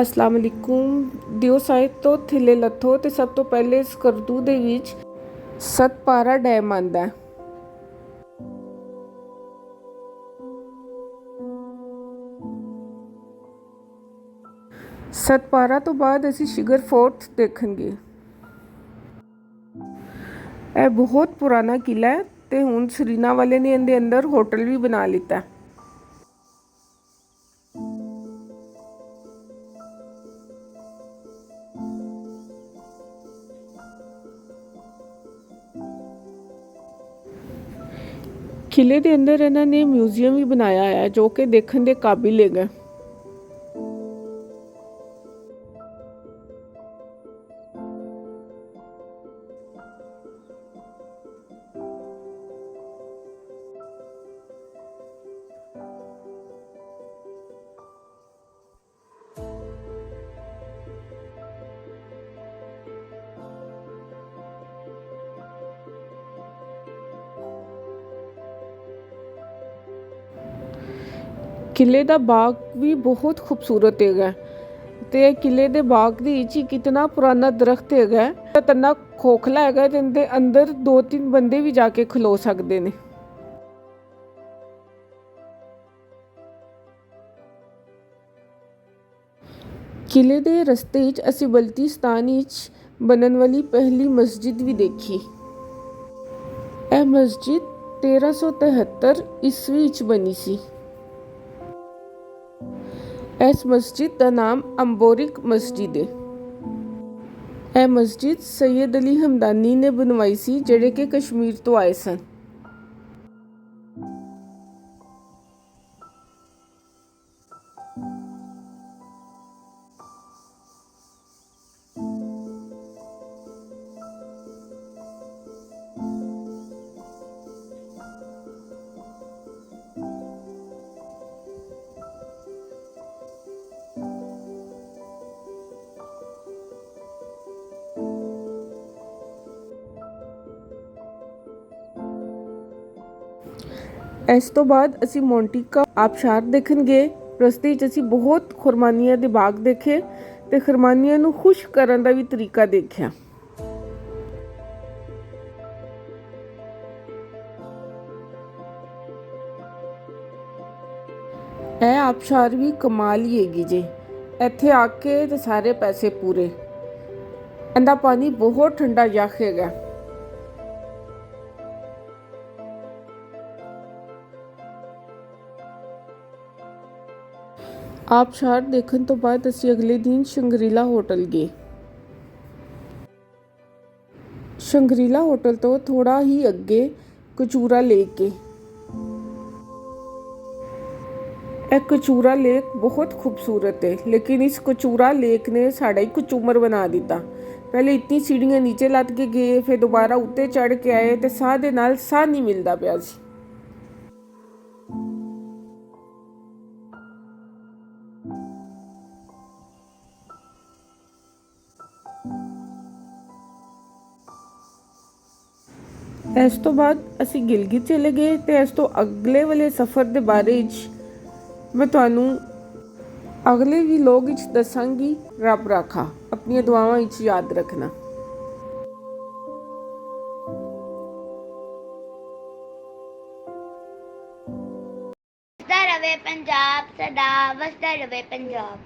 अस्सलाम वालेकुम। दिओ साइड तो ਥੱਲੇ ਲੱਥੋ ਤੇ ਸਭ ਤੋਂ ਪਹਿਲੇ ਸਕਰਦੂ ਦੇ ਵਿੱਚ ਸਤਪਾਰਾ ਡੈਮ ਆਉਂਦਾ ਹੈ। ਸਤਪਾਰਾ ਤੋਂ ਬਾਅਦ ਅਸੀਂ ਸ਼ਿਗਰ ਫੋਰਟ ਦੇਖਾਂਗੇ। ਇਹ ਬਹੁਤ ਪੁਰਾਣਾ ਕਿਲਾ ਹੈ ਤੇ ਹੁਣ ਸਰੀਨਾ ਵਾਲੇ ਨੇ ਇਹਦੇ ਅੰਦਰ ਹੋਟਲ ਵੀ ਬਣਾ ਲਿੱਤਾ ਹੈ। किले के अंदर इन्होंने म्यूजियम भी बनाया है जो कि देखने के काबिल है। किले का बाग भी बहुत खूबसूरत है ते किले के बाग के कितना पुराना दरख्त है, तना खोखला है, जिनके अंदर 2-3 बंदे भी जाके खलो सकते हैं। किले के रस्ते असी बल्तिस्तान बनने वाली पहली मस्जिद भी देखी। यह मस्जिद 1373 ईस्वी बनी सी। इस मस्जिद का नाम अंबोरिक मस्जिद है। यह मस्जिद सैयद अली हमदानी ने बनवाई सी, जेड़े कि कश्मीर तो आए सन। इस तो बाद असी मोंटिका आबशार देखन गए। रस्ते असी बहुत खुरमानिया के बाग देखे ते खुरमानिया नूं खुश करन दा भी तरीका देखा। यह आबशार भी कमाल ही हैगी जे। इत्थे आके ते सारे पैसे पूरे। इहदा पानी बहुत ठंडा यख हैगा। आबशार देखने तो बाद असी अगले दिन शंग्रीला होटल गए। शंग्रीला होटल तो थोड़ा ही अगे कचूरा लेक है। यह कचूरा लेक बहुत खूबसूरत है, लेकिन इस कचूरा लेक ने साड़ा ही कचूमर बना दिता। पहले इतनी सीढ़ियां नीचे लद के गए, फिर दोबारा उत्ते चढ़ के आए तो साह दे नाल साह नहीं मिलता पिया सी। इस तो बाद असी गिलगित चले गए तो इस तो अगले वाले सफ़र के बारे मैं तुहानू अगले भी लोग दसांगी। रब राखा, अपनी दुआवां याद रखना। वसदा रवे पंजाब, सदा वसदा रवे पंजाब।